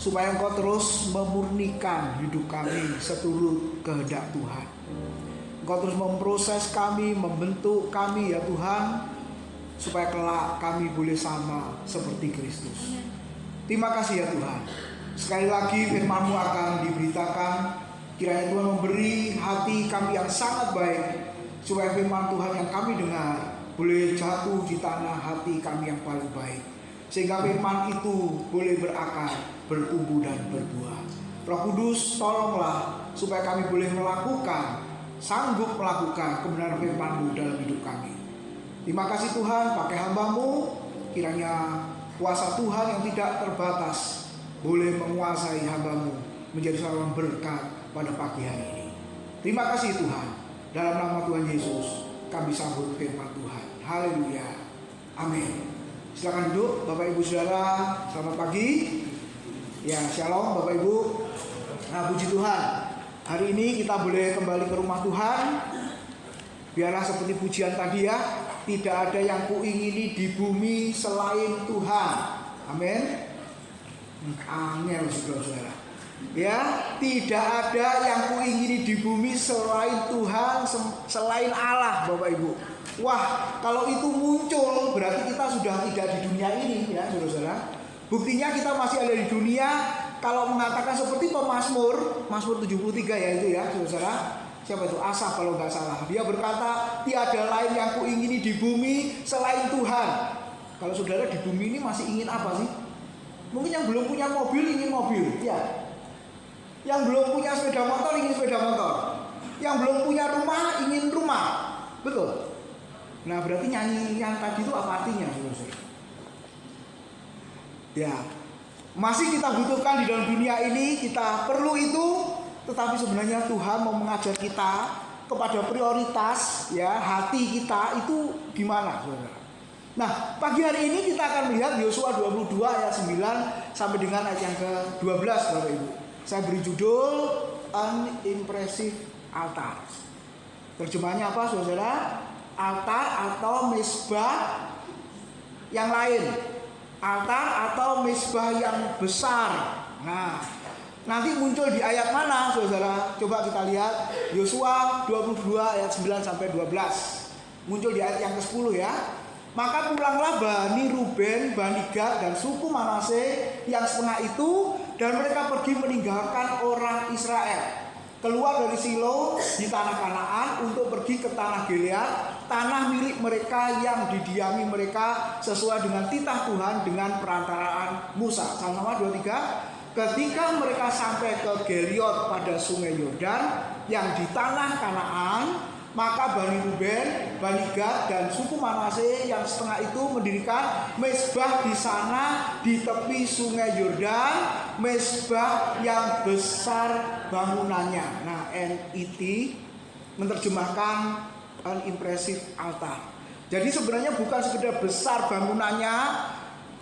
supaya Engkau terus memurnikan hidup kami seturut kehendak Tuhan. Engkau terus memproses kami, membentuk kami ya Tuhan, supaya kelak kami boleh sama seperti Kristus. Terima kasih ya Tuhan. Sekali lagi firman-Mu akan diberitakan. Kiranya Tuhan memberi hati kami yang sangat baik, supaya firman Tuhan yang kami dengar boleh jatuh di tanah hati kami yang paling baik, sehingga firman itu boleh berakar, bertumbuh dan berbuah. Roh Kudus, tolonglah supaya kami boleh melakukan, sanggup melakukan kebenaran firman-Mu dalam hidup kami. Terima kasih Tuhan, pakai hamba-Mu, kiranya kuasa Tuhan yang tidak terbatas boleh menguasai hamba-Mu menjadi seorang berkat pada pagi hari ini. Terima kasih Tuhan. Dalam nama Tuhan Yesus kami sambut firman Tuhan. Haleluya. Amin. Silakan duduk Bapak Ibu Saudara. Selamat pagi. Ya, shalom Bapak Ibu. Nah, puji Tuhan. Hari ini kita boleh kembali ke rumah Tuhan. Biarlah seperti pujian tadi ya, tidak ada yang kuingini di bumi selain Tuhan. Amin. Angel saudara-saudara. Ya, tidak ada yang kuingini di bumi selain Tuhan, selain Allah, Bapak Ibu. Wah, kalau itu muncul berarti kita sudah tidak di dunia ini ya, saudara-saudara. Buktinya kita masih ada di dunia. Kalau mengatakan seperti pemazmur, Mazmur 73 ya itu ya, saudara-saudara. Siapa itu? Asaf kalau nggak salah. Dia berkata, tiada lain yang kuingini di bumi selain Tuhan. Kalau saudara di bumi ini masih ingin apa sih? Mungkin yang belum punya mobil ingin mobil, ya. Yang belum punya sepeda motor ingin sepeda motor. Yang belum punya rumah ingin rumah. Betul. Nah, berarti nyanyi yang tadi itu apa artinya, saudara? Ya, masih kita butuhkan di dalam dunia ini, kita perlu itu. Tetapi sebenarnya Tuhan mau mengajar kita kepada prioritas ya, hati kita itu gimana, saudara. Nah, pagi hari ini kita akan melihat Yosua 22 ayat 9 sampai dengan ayat yang ke-12, Bapak Ibu. Saya beri judul Unimpressive Altar. Terjemahannya apa, saudara? Altar atau mezbah yang lain. Altar atau mezbah yang besar. Nah, nanti muncul di ayat mana, saudara? Coba kita lihat Yosua 22 ayat 9 sampai 12. Muncul di ayat yang ke-10 ya. Maka pulanglah Bani Ruben, Bani Gad dan suku Manase yang setengah itu, dan mereka pergi meninggalkan orang Israel, keluar dari Silo di tanah Kanaan untuk pergi ke tanah Gilead, tanah milik mereka yang didiami mereka sesuai dengan titah Tuhan dengan perantaraan Musa. Sama-sama 23. Ketika mereka sampai ke Geriot pada sungai Yordan yang di tanah Kanaan, maka Bani Ruben, Bani Gad dan suku Manase yang setengah itu mendirikan mezbah di sana di tepi sungai Yordan, mezbah yang besar bangunannya. Nah, NET menerjemahkan unimpressive altar. Jadi sebenarnya bukan sekedar besar bangunannya,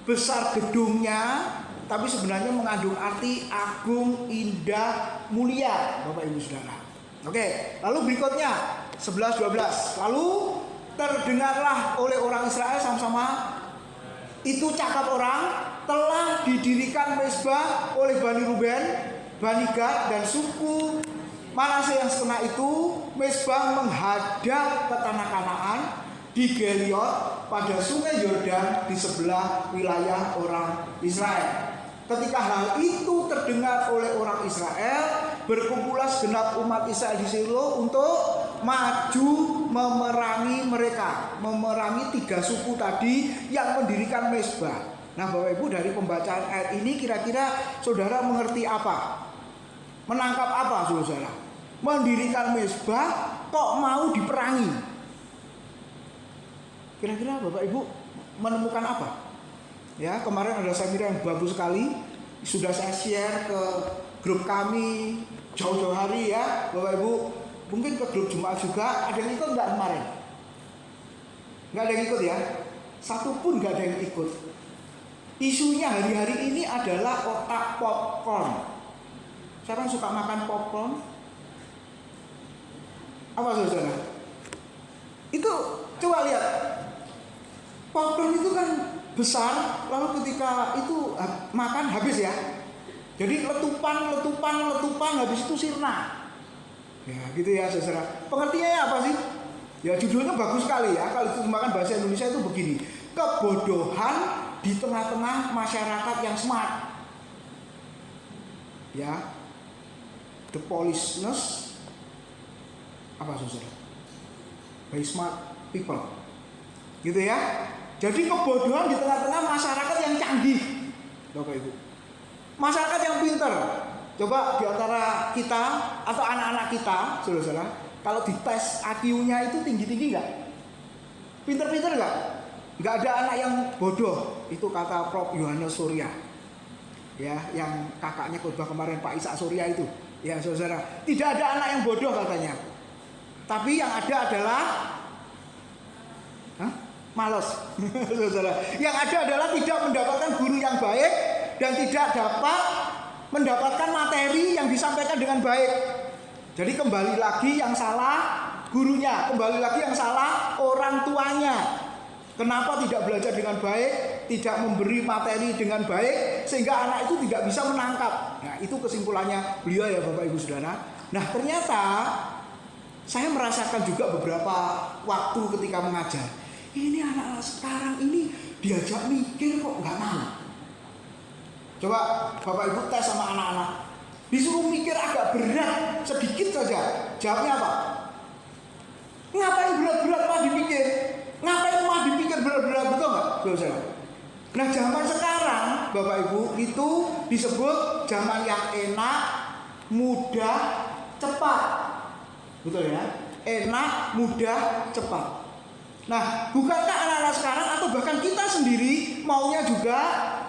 besar gedungnya, tapi sebenarnya mengandung arti agung, indah, mulia, Bapak Ibu Saudara. Oke, lalu berikutnya 11-12. Lalu terdengarlah oleh orang Israel sama-sama, itu cakap orang, telah didirikan mezbah oleh Bani Ruben, Bani Gad dan suku Manase yang setengah itu, mezbah menghadap ke tanah Kanaan di Geriot pada sungai Yordan di sebelah wilayah orang Israel. Ketika hal itu terdengar oleh orang Israel, berkumpullah segenap umat Israel di Silo untuk maju memerangi mereka, memerangi 3 suku tadi yang mendirikan mezbah. Nah, Bapak Ibu, dari pembacaan ayat ini kira-kira saudara mengerti apa? Menangkap apa, saudara? Mendirikan mezbah kok mau diperangi? Kira-kira Bapak Ibu menemukan apa? Ya, kemarin ada seminar yang bagus sekali, sudah saya share ke grup kami jauh-jauh hari ya, Bapak Ibu. Mungkin ke grup Jumat juga. Ada yang ikut nggak kemarin? Nggak ada yang ikut ya? Satu pun nggak ada yang ikut. Isunya hari-hari ini adalah otak popcorn. Sekarang suka makan popcorn? Apa saudara? Itu coba lihat. Popcorn itu kan besar, lalu ketika itu makan habis ya. Jadi letupan, habis itu sirna. Ya gitu ya saudara. Pengertiannya apa sih? Ya judulnya bagus sekali ya. Kalau diterjemahkan bahasa Indonesia itu begini. Kebodohan di tengah-tengah masyarakat yang smart. Ya. The foolishness apa saudara? By smart people. Gitu ya. Jadi kebodohan di tengah-tengah masyarakat yang canggih. Bapak Ibu. Masyarakat yang pintar. Coba di antara kita atau anak-anak kita, saudara-saudara, kalau dites IQ-nya itu tinggi-tinggi nggak? Pinter-pinter nggak? Nggak ada anak yang bodoh. Itu kata Prof. Yohanes Surya. Ya, yang kakaknya khotbah kemarin Pak Ishak Surya itu. Ya, saudara, tidak ada anak yang bodoh katanya. Tapi yang ada adalah malas. Saudara, yang ada adalah tidak mendapatkan guru yang baik dan tidak dapat mendapatkan materi yang disampaikan dengan baik. Jadi kembali lagi yang salah gurunya, kembali lagi yang salah orang tuanya. Kenapa tidak belajar dengan baik, tidak memberi materi dengan baik, sehingga anak itu tidak bisa menangkap. Nah itu kesimpulannya beliau ya Bapak Ibu Saudara. Nah ternyata saya merasakan juga beberapa waktu ketika mengajar. Ini anak-anak sekarang ini diajak mikir kok nggak mau. Coba Bapak Ibu tes sama anak-anak. Disuruh mikir agak berat sedikit saja. Jawabnya apa? Ngapain berat-berat Pak dipikir? Ngapain Pak dipikir berat-berat, betul nggak? Saudara. Nah zaman sekarang Bapak Ibu itu disebut zaman yang enak, mudah, cepat. Betul ya? Enak, mudah, cepat. Nah bukankah anak-anak sekarang atau bahkan kita sendiri maunya juga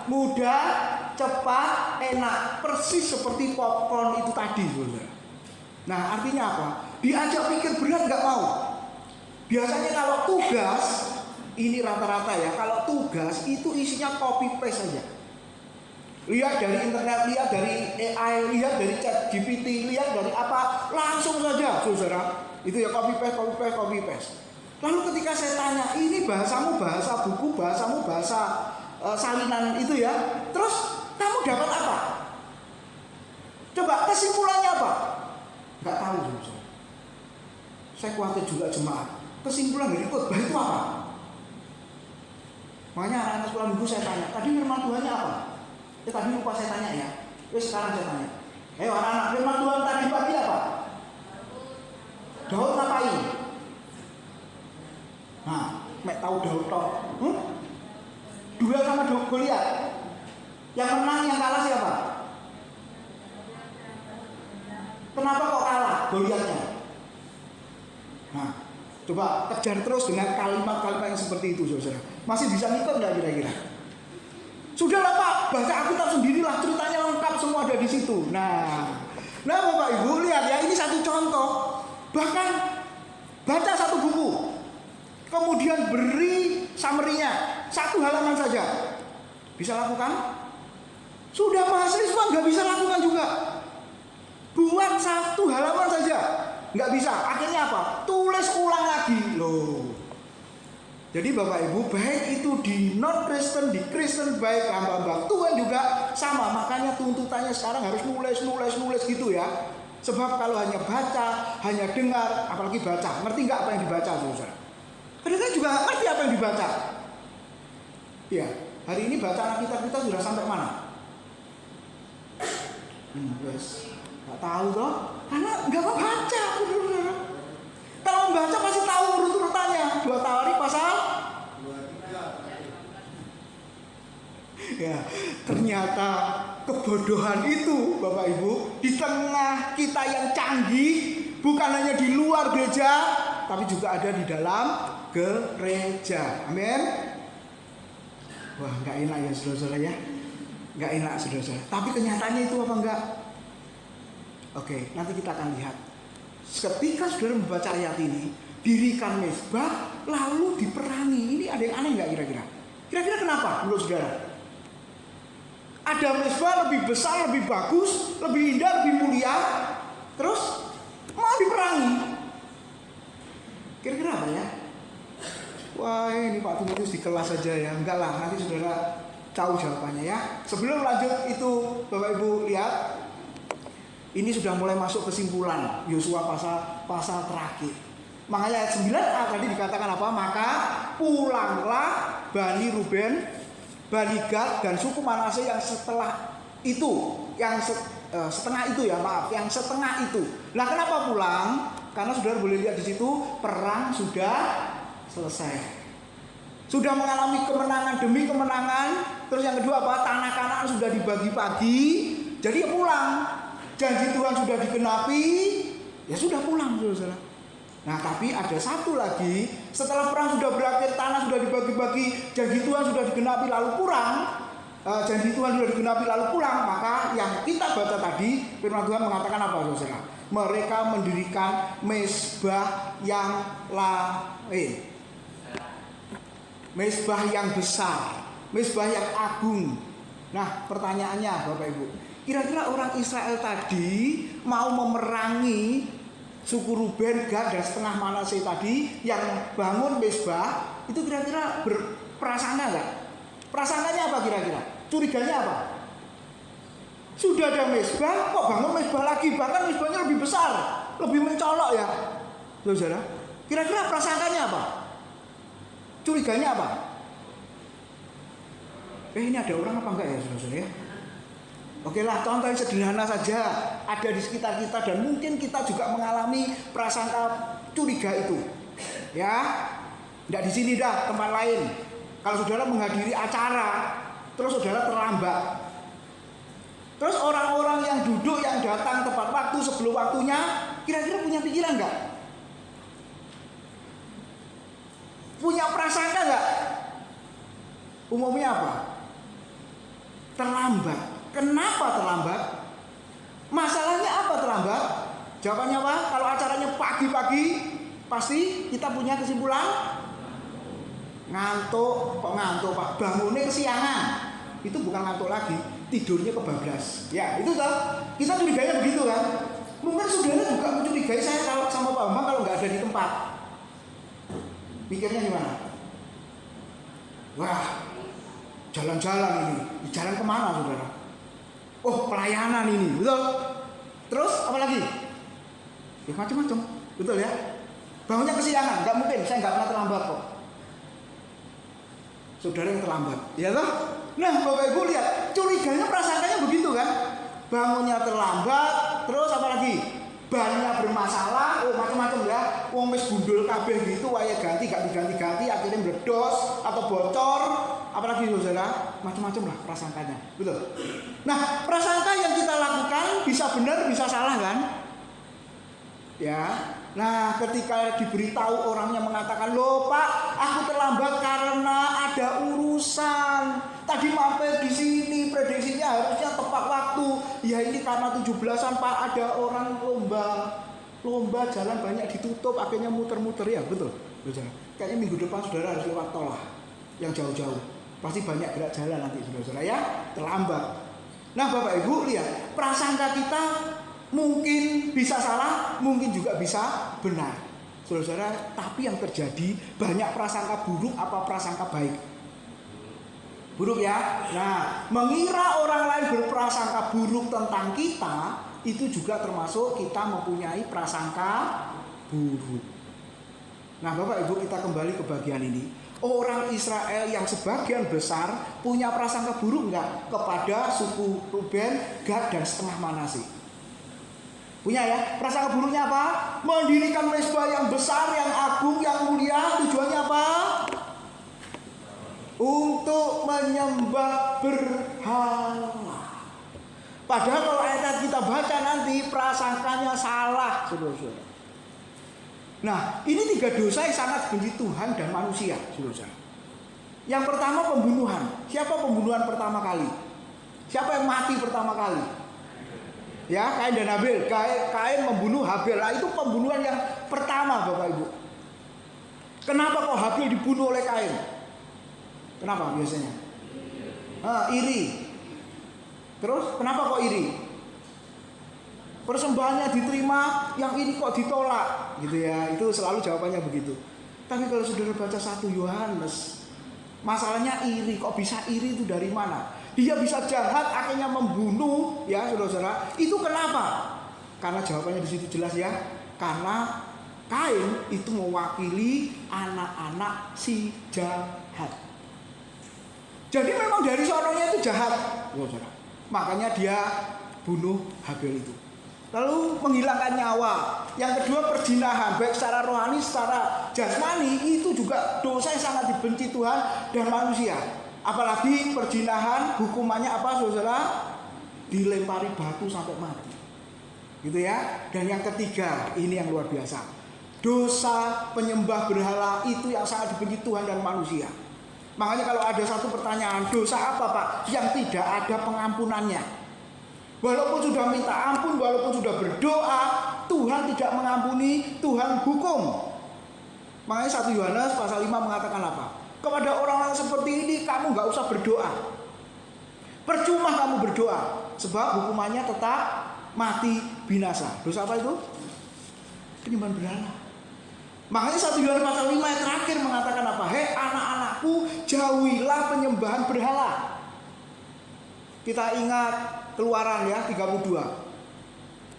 mudah, cepat, enak, persis seperti popcorn itu tadi, saudara. Nah artinya apa? Diajak pikir berat nggak mau. Biasanya kalau tugas, ini rata-rata ya, kalau tugas itu isinya copy paste saja. Lihat dari internet, lihat dari AI, lihat dari ChatGPT, lihat dari apa, langsung saja, saudara. Itu ya copy paste. Lalu ketika saya tanya, ini bahasamu bahasa buku, bahasamu bahasa salinan itu ya, terus kamu dapat apa? Coba kesimpulannya apa? Nggak tahu, saudara. Saya khawatir juga jemaat. Kesimpulan dari khotbah itu apa? Makanya anak-anak sekolah minggu saya tanya, tadi firman Tuhannya apa? Tadi lupa saya tanya ya. Sekarang saya tanya. Ayo anak-anak, firman Tuhan tadi pagi apa? Daud ngapain? Nah, mek tahu Daud toh. Duel sama Goliat. Yang menang, yang kalah siapa? Kenapa kok kalah Goliatnya? Nah, coba kejar terus dengan kalimat-kalimat yang seperti itu, saudara. Masih bisa ngikut nggak kira-kira? Sudahlah Pak, baca Alkitab sendirilah, ceritanya lengkap semua ada di situ. Nah Bapak Ibu lihat ya, ini satu contoh. Bahkan baca satu buku, kemudian beri summary-nya, satu halaman saja. Bisa lakukan? Sudah mahasiswa nggak bisa lakukan juga. Buat satu halaman saja, nggak bisa. Akhirnya apa? Tulis ulang lagi loh. Jadi Bapak Ibu, baik itu di non-Kristen, di Kristen, baik hamba-hamba Tuhan juga sama. Makanya tuntutannya sekarang harus nulis gitu ya. Sebab kalau hanya baca, hanya dengar, apalagi baca, ngerti nggak apa yang dibaca, saudara? Mereka juga ngerti apa yang dibaca. Ya, hari ini bacaan Alkitab kita sudah sampai mana? Nggak tahu toh, karena nggak mau baca. Kalau membaca pasti tahu urut-urutannya. 2 Tawari pasal. Ya, ternyata kebodohan itu Bapak Ibu di tengah kita yang canggih, bukan hanya di luar gereja, tapi juga ada di dalam gereja. Amin. Wah, nggak enak ya saudara-saudara ya. Nggak enak saudara-saudara. Tapi kenyataannya itu apa enggak? Oke, nanti kita akan lihat. Ketika saudara membaca ayat ini, dirikan mezbah lalu diperangi. Ini ada yang aneh nggak kira-kira? Kira-kira kenapa menurut saudara? Ada mezbah lebih besar, lebih bagus, lebih indah, lebih mulia, terus mau diperangi. Kira-kira apa ya? Wah ini Pak Timotius di kelas saja ya. Enggak lah, nanti saudara jauh jawabannya ya. Sebelum lanjut itu Bapak Ibu lihat, ini sudah mulai masuk kesimpulan Yosua pasal terakhir. Makanya ayat 9a tadi dikatakan apa? Maka pulanglah Bani Ruben, Bani Gad dan suku Manase yang setelah itu, yang setengah itu ya, maaf, yang setengah itu. Nah, kenapa pulang? Karena saudara boleh lihat di situ perang sudah selesai. Sudah mengalami kemenangan demi kemenangan. Terus yang kedua apa? Tanah Kanaan sudah dibagi-bagi. Jadi ya pulang. Janji Tuhan sudah digenapi, ya sudah pulang, saudara. Nah, tapi ada satu lagi, setelah perang sudah berakhir, tanah sudah dibagi-bagi, janji Tuhan sudah digenapi lalu pulang, maka yang kita baca tadi, firman Tuhan mengatakan apa, saudara? Mereka mendirikan mezbah yang lain, mezbah yang besar, mezbah yang agung. Nah, pertanyaannya Bapak Ibu, kira-kira orang Israel tadi mau memerangi suku Ruben, Gad dan setengah Manase tadi yang bangun mezbah, itu kira-kira berprasangka enggak? Prasangkanya apa kira-kira? Curiganya apa? Sudah ada mezbah, kok bangun mezbah lagi? Bahkan mezbahnya lebih besar, lebih mencolok ya, saudara. Kira-kira prasangkanya apa? Curiganya apa? Ini ada orang apa enggak ya, saudara ya? Oke lah, contoh yang sederhana saja ada di sekitar kita dan mungkin kita juga mengalami prasangka curiga itu. Ya, tidak di sini dah, tempat lain. Kalau saudara menghadiri acara, terus saudara terlambat. Terus orang-orang yang duduk, yang datang tepat waktu sebelum waktunya, kira-kira punya pikiran enggak? Punya prasangka enggak? Umumnya apa? Terlambat. Kenapa terlambat? Masalahnya apa terlambat? Jawabannya apa? Kalau acaranya pagi-pagi, pasti kita punya kesimpulan ngantuk. Kok ngantuk Pak? Bangunnya kesiangan. Itu bukan ngantuk lagi, tidurnya kebablas. Ya, itu toh. Kita curiganya begitu kan? Mungkin saudara juga mencurigai saya kalau sama Pak Bambang kalau nggak ada di tempat. Pikirnya gimana? Wah, jalan-jalan ini. Jalan kemana saudara? Oh, pelayanan ini, betul. Terus apa lagi? Ya macam-macam, betul ya. Bangunnya kesiangan, nggak mungkin. Saya nggak pernah terlambat kok. Saudara yang terlambat, ya toh? Nah, Bapak Ibu lihat, curiganya prasangkanya begitu kan? Bangunnya terlambat, terus apa lagi? Bannya bermasalah, macam-macam ya. Wong wis gundul kabeh gitu, waya ganti gak diganti-ganti, akhirnya meledos atau bocor. Apalagi saudara, macam-macam lah prasangkanya, betul. Nah, prasangka yang kita lakukan bisa benar, bisa salah kan? Ya. Nah, ketika diberitahu orangnya mengatakan, "Loh Pak, aku terlambat karena ada urusan. Tadi mampir di sini, prediksinya harusnya tepat waktu. Ya ini karena 17-an Pak, ada orang lomba jalan banyak ditutup, akhirnya muter-muter ya, betul." Kayaknya minggu depan saudara harus lewat tol lah, yang jauh-jauh. Pasti banyak gerak jalan nanti saudara ya, terlambat. Nah, Bapak Ibu lihat, prasangka kita mungkin bisa salah, mungkin juga bisa benar, saudara. Tapi yang terjadi banyak prasangka buruk apa prasangka baik? Buruk ya. Nah, mengira orang lain berprasangka buruk tentang kita, itu juga termasuk kita mempunyai prasangka buruk. Nah, Bapak Ibu, kita kembali ke bagian ini. Orang Israel yang sebagian besar punya prasangka buruk enggak kepada suku Ruben, Gad dan setengah Manase? Punya ya. Prasangka buruknya apa? Mendirikan mezbah yang besar, yang agung, yang mulia. Tujuannya apa? Untuk menyembah berhala. Padahal kalau ayat kita baca nanti prasangkanya salah, saudara-saudara. Nah, ini 3 dosa yang sangat benci Tuhan dan manusia, saudara. Yang pertama pembunuhan. Siapa pembunuhan pertama kali? Siapa yang mati pertama kali? Ya, Kain dan Habel. Kain membunuh Habel. Nah, itu pembunuhan yang pertama, Bapak Ibu. Kenapa kok Habel dibunuh oleh Kain? Kenapa biasanya? Iri. Terus kenapa kok iri? Persembahannya diterima, yang ini kok ditolak, gitu ya. Itu selalu jawabannya begitu. Tapi kalau saudara baca 1 Yohanes Masalahnya iri. Kok bisa iri itu dari mana? Dia bisa jahat akhirnya membunuh, ya saudara-saudara. Itu kenapa? Karena jawabannya di situ jelas ya. Karena Kain itu mewakili anak-anak si jahat. Jadi memang dari sononya itu jahat, saudara. Makanya dia bunuh Habel itu. Lalu menghilangkan nyawa. Yang kedua perzinahan, baik secara rohani, secara jasmani, itu juga dosa yang sangat dibenci Tuhan dan manusia. Apalagi perzinahan, hukumannya apa saudara? Dilempari batu sampai mati. Gitu ya. Dan yang ketiga, ini yang luar biasa. Dosa penyembah berhala itu yang sangat dibenci Tuhan dan manusia. Makanya kalau ada satu pertanyaan, dosa apa Pak yang tidak ada pengampunannya? Walaupun sudah minta ampun, walaupun sudah berdoa, Tuhan tidak mengampuni, Tuhan hukum. Makanya 1 Yohanes pasal 5 mengatakan apa? Kepada orang-orang seperti ini kamu gak usah berdoa. Percuma kamu berdoa, sebab hukumannya tetap mati binasa. Dosa apa itu? Penyembahan berhala. Makanya 1 Yohanes pasal 5 yang terakhir mengatakan apa? Hei anak-anakku, jauhilah penyembahan berhala. Kita ingat Keluaran ya 32.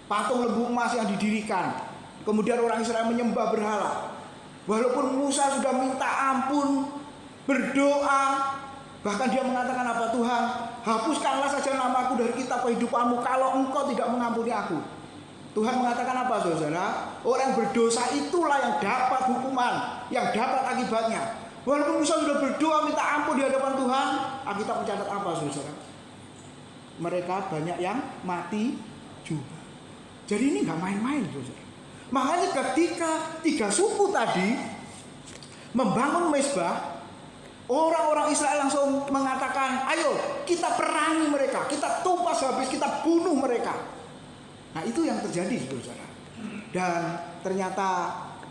Patung lembu emas yang didirikan. Kemudian orang Israel menyembah berhala. Walaupun Musa sudah minta ampun, berdoa, bahkan dia mengatakan apa? Tuhan, hapuskanlah saja namaku dari kitab kehidupanmu kalau engkau tidak mengampuni aku. Tuhan mengatakan apa saudara? Orang yang berdosa itulah yang dapat hukuman, yang dapat akibatnya. Walaupun Musa sudah berdoa minta ampun di hadapan Tuhan, Alkitab mencatat apa saudara? Mereka banyak yang mati juga. Jadi ini gak main-main saudara. Makanya ketika 3 suku tadi membangun mezbah, orang-orang Israel langsung mengatakan, ayo kita perangi mereka, kita tumpas habis, kita bunuh mereka. Nah itu yang terjadi saudara. Dan ternyata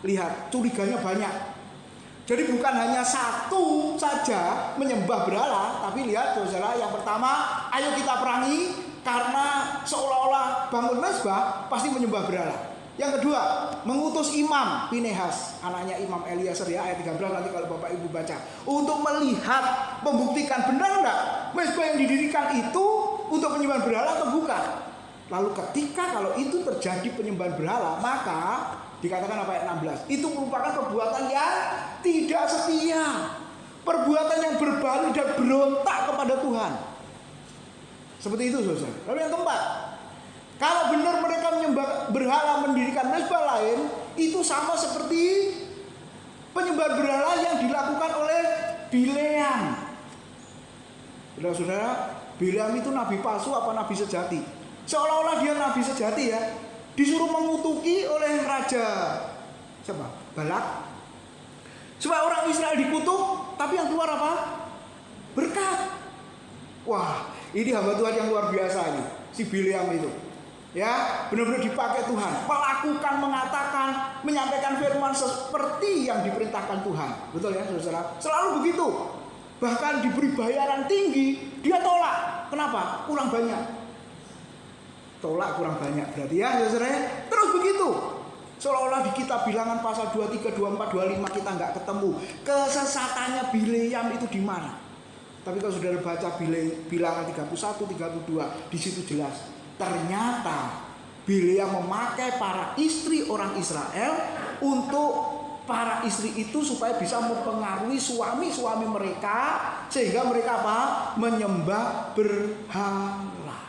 lihat curiganya banyak. Jadi bukan hanya satu saja menyembah berhala, tapi lihat saudara, yang pertama, ayo kita perangi karena seolah-olah bangun mezbah pasti menyembah berhala. Yang kedua, mengutus imam Pinehas, anaknya Imam Eliezer ya, ayat 13 nanti kalau Bapak Ibu baca, untuk melihat, membuktikan benar enggak mezbah yang didirikan itu untuk penyembahan berhala atau bukan. Lalu ketika kalau itu terjadi penyembahan berhala, maka dikatakan apa ayat 16, itu merupakan perbuatan yang tidak setia, perbuatan yang berbalik dan berontak kepada Tuhan. Seperti itu saudara. Lalu yang keempat, kalau benar mereka menyembah berhala, mendirikan mezbah lain, itu sama seperti penyembahan berhala yang dilakukan oleh Bileam. Saudara-saudara, Bileam itu nabi palsu apa nabi sejati? Seolah-olah dia nabi sejati ya. Disuruh mengutuki oleh raja siapa? Balak. Supaya orang Israel dikutuk, tapi yang keluar apa? Berkat. Wah, ini hamba Tuhan yang luar biasa ini, si Bileam itu. Ya, benar-benar dipakai Tuhan, melakukan, mengatakan, menyampaikan firman seperti yang diperintahkan Tuhan. Betul ya, saudara? Selalu begitu. Bahkan diberi bayaran tinggi, dia tolak. Kenapa? Kurang banyak. Tolak kurang banyak berarti ya saudara. Terus begitu. Seolah-olah di kitab Bilangan pasal 23, 24, 25 kita nggak ketemu kesesatannya Bileam itu di mana. Tapi kalau saudara baca Bilangan 31, 32, di situ jelas. Ternyata Bileam memakai para istri orang Israel untuk para istri itu supaya bisa mempengaruhi suami-suami mereka sehingga mereka apa? Menyembah berhala.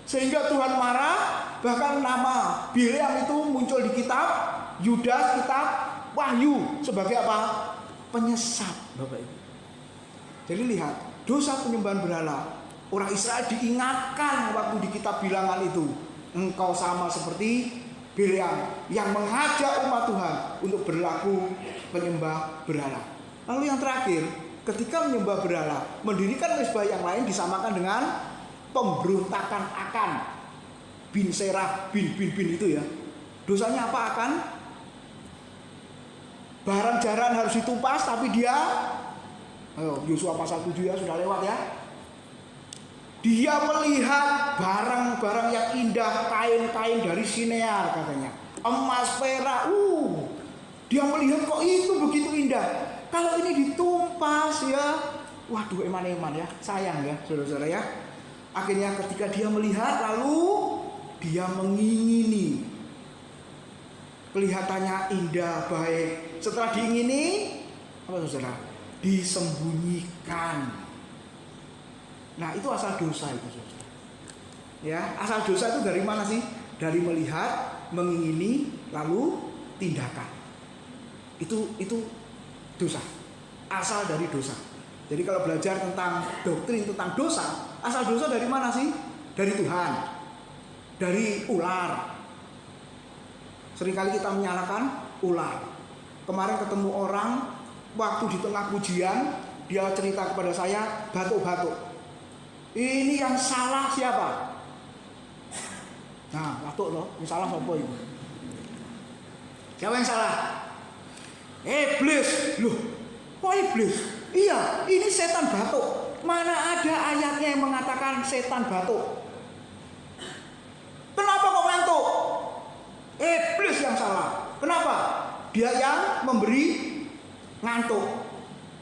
Sehingga Tuhan marah, bahkan nama Bileam itu muncul di kitab Yudas, kitab Wahyu sebagai apa? Penyesat, Bapak Ibu. Jadi lihat, dosa penyembahan berhala, orang Israel diingatkan waktu di kitab Bilangan itu, engkau sama seperti Bileam yang mengajak umat Tuhan untuk berlaku penyembah berhala. Lalu yang terakhir, ketika menyembah berhala, mendirikan mezbah yang lain disamakan dengan pemberontakan Akan bin Serah bin itu ya. Dosanya apa Akan? Barang jaran harus ditumpas, tapi dia, ayo Yosua pasal 7 ya, sudah lewat ya. Dia melihat barang-barang yang indah, kain-kain dari Sinear katanya, emas, perak, dia melihat kok itu begitu indah. Kalau ini ditumpas ya, waduh eman-eman ya, sayang ya saudara-saudara ya. Akhirnya ketika dia melihat lalu dia mengingini. Kelihatannya indah, baik. Setelah diingini, apa saudara? Disembunyikan. Nah itu asal dosa itu saudara. Ya, asal dosa itu dari mana sih? Dari melihat, mengingini, lalu tindakan. Itu dosa. Asal dari dosa. Jadi kalau belajar tentang doktrin tentang dosa, asal dosa dari mana sih? Dari Tuhan. Dari ular. Seringkali kita menyalahkan ular. Kemarin ketemu orang, waktu di tengah pujian, dia cerita kepada saya, batuk-batuk. Ini yang salah siapa? Nah, batuk loh, yang salah siapa itu? Siapa yang salah? Iblis. Loh, kok iblis? Iya, ini setan batuk. Mana ada ayatnya yang mengatakan setan batuk? Kenapa kok ngantuk? Iblis yang salah. Kenapa? Dia yang memberi ngantuk.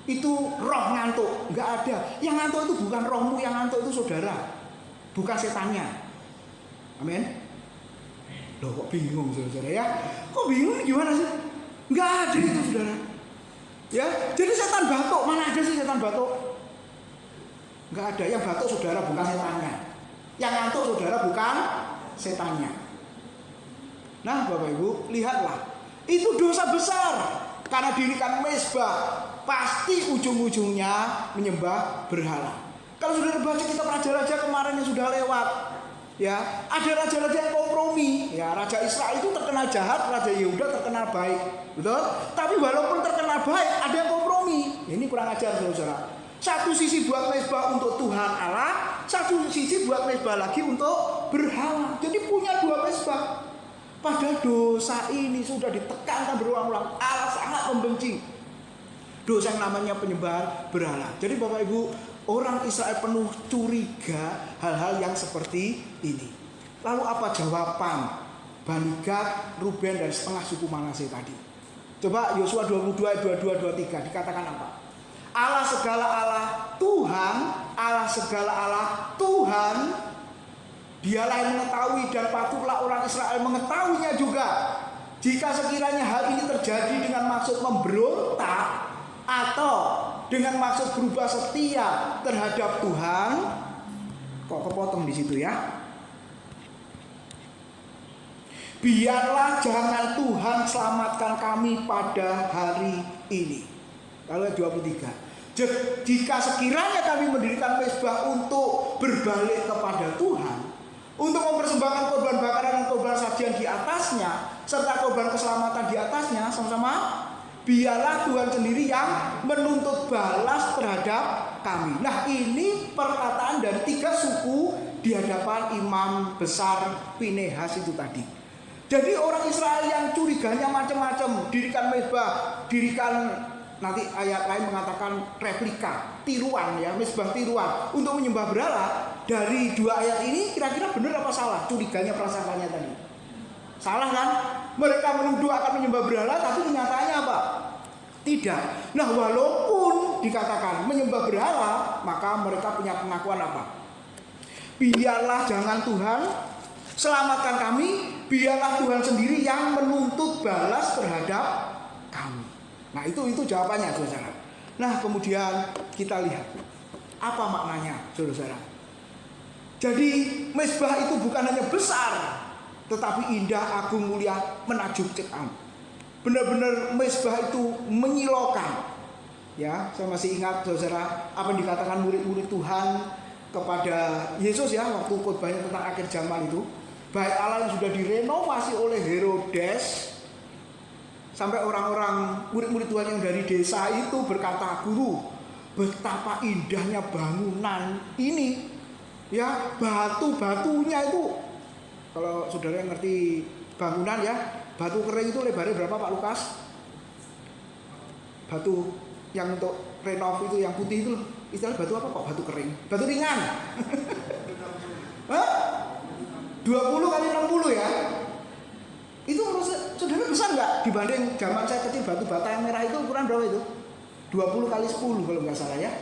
Itu roh ngantuk. Enggak ada. Yang ngantuk itu bukan rohmu, yang ngantuk itu saudara. Bukan setannya. Amin. Loh kok bingung saudara ya? Kok bingung gimana sih? Enggak ada itu saudara. Ya, jadi setan batuk, mana ada sih setan batuk? Enggak ada. Yang batuk saudara bukan setannya. Yang ngantuk saudara bukan setannya. Nah Bapak Ibu, lihatlah. Itu dosa besar. Karena dirikan mezbah, pasti ujung-ujungnya menyembah berhala. Kalau sudah baca kitab raja-raja kemarin yang sudah lewat, ya ada raja-raja yang kompromi. Ya, Raja Israel itu terkenal jahat, Raja Yehuda terkenal baik, betul? Tapi walaupun terkenal baik, ada yang kompromi. Ini kurang ajar saudara. Satu sisi buat mezbah untuk Tuhan Allah, satu sisi buat mezbah lagi untuk berhala. Jadi punya dua mezbah. Padahal dosa ini sudah ditekankan berulang-ulang. Allah sangat membenci dosa yang namanya penyembah berhala. Jadi Bapak Ibu, orang Israel penuh curiga hal-hal yang seperti ini. Lalu apa jawaban Bani Gad, Ruben dan setengah suku Manasye tadi? Coba Yosua 22 ayat 22 23 dikatakan apa? Allah segala Allah Tuhan, Allah segala Allah Tuhan, Dialah yang mengetahui dan patutlah orang Israel mengetahuinya juga. Jika sekiranya hal ini terjadi dengan maksud memberontak atau dengan maksud berubah setia terhadap Tuhan, kok kepotong di situ ya? Biarlah jangan Tuhan selamatkan kami pada hari ini. Lalu 23. Jika sekiranya kami mendirikan mezbah untuk berbalik kepada Tuhan, untuk mempersembahkan korban bakaran dan korban sajian di atasnya, serta korban keselamatan di atasnya, sama-sama, biarlah Tuhan sendiri yang menuntut balas terhadap kami. Nah, ini perkataan dari 3 suku di hadapan imam besar Pinehas itu tadi. Jadi orang Israel yang curiganya macam-macam, dirikan mezbah, dirikan, nanti ayat lain mengatakan replika, tiruan ya, mezbah tiruan untuk menyembah berhala. Dari 2 ayat ini kira-kira benar apa salah curiganya, prasangkanya tadi? Salah kan? Mereka menuduh akan menyembah berhala, tapi kenyataannya apa? Tidak. Nah, walaupun dikatakan menyembah berhala, maka mereka punya pengakuan apa? Biarlah jangan Tuhan selamatkan kami, biarlah Tuhan sendiri yang menuntut balas terhadap kami. Nah, itu jawabannya, saudara. Nah, kemudian kita lihat apa maknanya, saudara. Jadi mezbah itu bukan hanya besar, tetapi indah, agung, mulia, menakjubkan. Benar-benar mezbah itu menyilaukan. Ya, saya masih ingat saudara apa yang dikatakan murid-murid Tuhan kepada Yesus ya waktu khotbahnya tentang akhir zaman itu. Bait Allah yang sudah direnovasi oleh Herodes, sampai orang-orang murid-murid Tuhan yang dari desa itu berkata, "Guru, betapa indahnya bangunan ini." Ya, batu-batunya itu, kalau saudara ngerti bangunan ya, batu kering itu lebarnya berapa Pak Lukas? Batu yang untuk renov itu yang putih itu istilah batu apa Pak? Batu kering, batu ringan. Hah? 20 kali 60 ya. Itu menurut saudara besar nggak dibanding zaman saya kecil batu bata yang merah itu ukuran berapa itu? 20 kali 10 kalau nggak salah ya.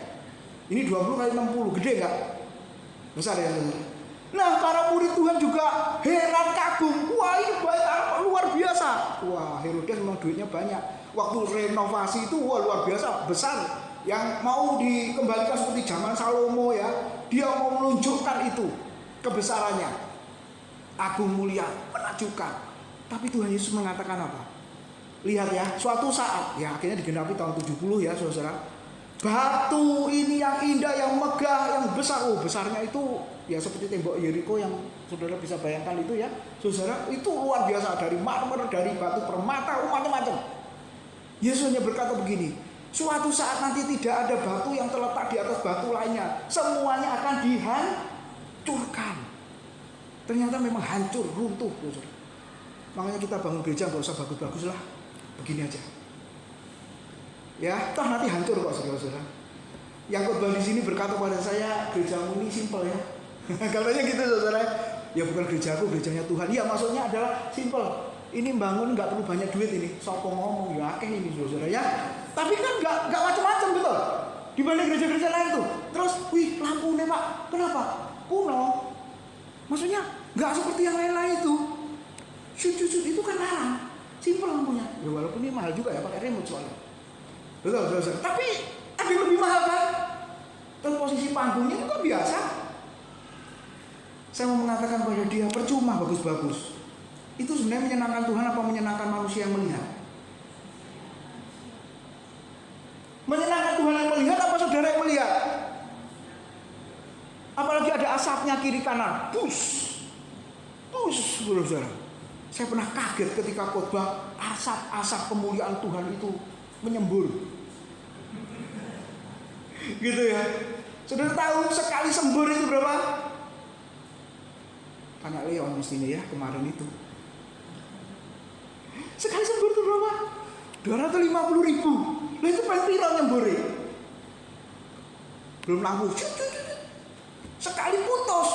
Ini 20 kali 60, gede nggak? Besar ya. Nah, para murid Tuhan juga heran kagum. Wah, ini baik luar biasa. Wah, Herodes memang duitnya banyak. Waktu renovasi itu wah luar biasa, besar. Yang mau dikembalikan seperti zaman Salomo ya. Dia mau menunjukkan itu kebesarannya. Agung, mulia, menakjubkan. Tapi Tuhan Yesus mengatakan apa? Lihat ya, suatu saat ya akhirnya digenapi tahun 70 ya, Saudara. Batu ini yang indah, yang megah, yang besar. Oh, besarnya itu ya seperti tembok Yeriko yang saudara bisa bayangkan itu ya. Saudara, itu luar biasa. Dari marmer, dari batu permata, macam-macam. Yesus hanya berkata begini, suatu saat nanti tidak ada batu yang terletak di atas batu lainnya. Semuanya akan dihancurkan. Ternyata memang hancur, runtuh. Saudara. Makanya kita bangun gereja gak usah bagus-bagus lah. Begini aja. Ya, toh nanti hancur kok saudara-saudara. Yang khotbah di sini berkata pada saya, gerejamu ini simpel ya. Katanya gitu saudara. Ya bukan gerejaku, gerejanya Tuhan. Ya maksudnya adalah simpel. Ini bangun nggak perlu banyak duit ini. Sopo ngomong ya akeh ini saudara ya. Tapi kan nggak macam-macam betul. Dibanding gereja-gereja lain tuh. Terus, wih lampunya Pak, kenapa? Kuno. Maksudnya nggak seperti yang lain-lain itu. Shoot itu kan larang. Simpel lampunya. Ya walaupun ini mahal juga ya pakai remote soalnya. Betul. Tapi ada yang lebih mahal kan? Dan posisi panggungnya itu kan biasa. Saya mau mengatakan pada dia, percuma bagus-bagus. Itu sebenarnya menyenangkan Tuhan apa menyenangkan manusia yang melihat? Menyenangkan Tuhan yang melihat apa saudara yang melihat? Apalagi ada asapnya kiri kanan. Push, saudara. Saya pernah kaget ketika khotbah asap kemuliaan Tuhan itu menyembur. Gitu ya. Saudara tahu sekali sembur itu berapa? Tanya Leon mestinya ya kemarin itu. Sekali sembur itu berapa? 250.000. Lah itu paling piro nyembure? Belum lampu. Sekali putus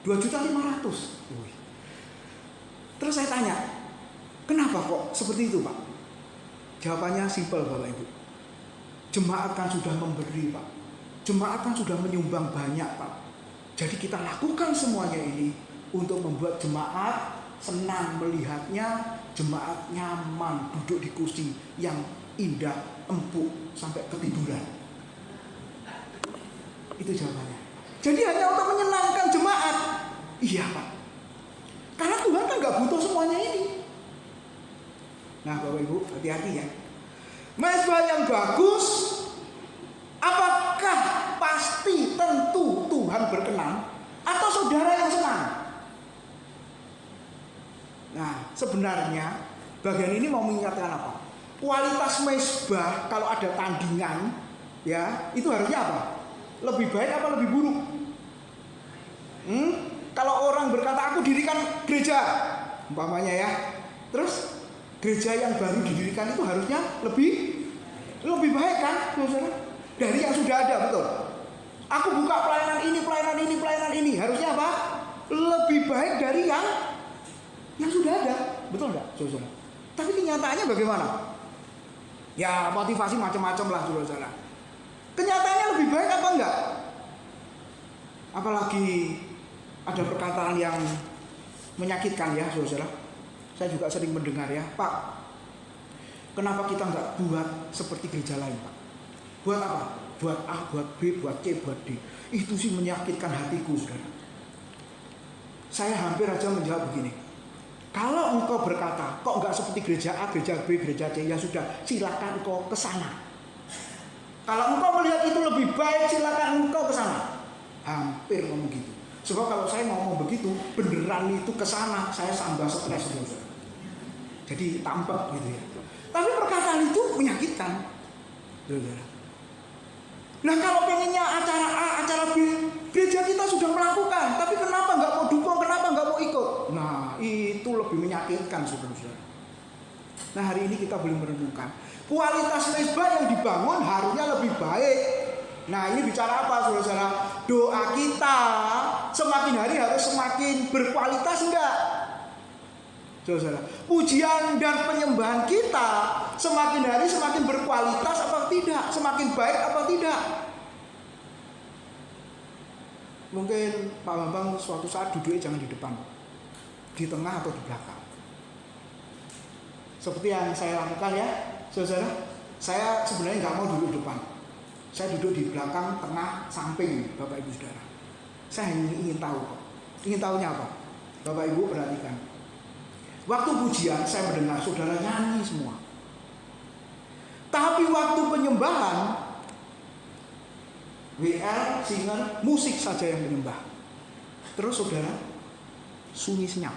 2.500.000. Terus saya tanya, kenapa kok seperti itu Pak? Jawabannya simpel Bapak Ibu. Jemaat kan sudah memberi Pak. Jemaat kan sudah menyumbang banyak Pak. Jadi kita lakukan semuanya ini untuk membuat jemaat senang melihatnya, jemaat nyaman duduk di kursi yang indah, empuk sampai ketiduran. Itu jawabannya. Jadi hanya untuk menyenangkan jemaat. Iya Pak. Karena Tuhan kan gak butuh semuanya ini. Nah Bapak Ibu hati-hati ya. Mezbah yang bagus, apakah pasti tentu Tuhan berkenan atau saudara yang senang? Nah sebenarnya bagian ini mau mengingatkan apa? Kualitas mezbah kalau ada tandingan ya itu harusnya apa? Lebih baik apa lebih buruk? Kalau orang berkata aku dirikan gereja umpamanya ya, terus gereja yang baru didirikan itu harusnya lebih baik kan, saudara? Dari yang sudah ada, betul. Aku buka pelayanan ini, harusnya apa? Lebih baik dari yang sudah ada, betul nggak, saudara? Tapi kenyataannya bagaimana? Ya motivasi macam-macam lah, saudara. Kenyataannya lebih baik apa enggak? Apalagi ada perkataan yang menyakitkan ya, saudara. Saya juga sering mendengar ya, Pak, kenapa kita nggak buat seperti gereja lain, Pak? Buat apa? Buat A, buat B, buat C, buat D. Itu sih menyakitkan hatiku, saudara. Saya hampir aja menjawab begini. Kalau engkau berkata, kok nggak seperti gereja A, gereja B, gereja C, ya sudah, silakan engkau ke sana. Kalau engkau melihat itu lebih baik, silakan engkau ke sana. Hampir ngomong gitu. Sebab kalau saya ngomong begitu, beneran itu ke sana, saya tambah stres, saudara. Jadi tampak gitu ya. Tapi perkataan itu menyakitkan, saudara. Nah kalau pengennya acara A, acara B, gereja kita sudah melakukan, tapi kenapa nggak mau dukung, kenapa nggak mau ikut? Nah itu lebih menyakitkan, saudara. Nah hari ini kita belum merenungkan kualitas mezbah yang dibangun harusnya lebih baik. Nah ini bicara apa, saudara? Doa kita semakin hari harus semakin berkualitas enggak? Saudara, pujian dan penyembahan kita semakin hari semakin berkualitas apa tidak? Semakin baik apa tidak? Mungkin Pak Bambang suatu saat duduknya jangan di depan, di tengah atau di belakang. Seperti yang saya lakukan ya, saudara. Saya sebenarnya nggak mau duduk di depan. Saya duduk di belakang, tengah, samping, Bapak Ibu Saudara. Saya ingin tahu. Ingin tahunya apa? Bapak Ibu perhatikan. Waktu pujian saya mendengar saudara nyanyi semua. Tapi waktu penyembahan, WL, singer, musik saja yang menyembah. Terus saudara sunyi senyap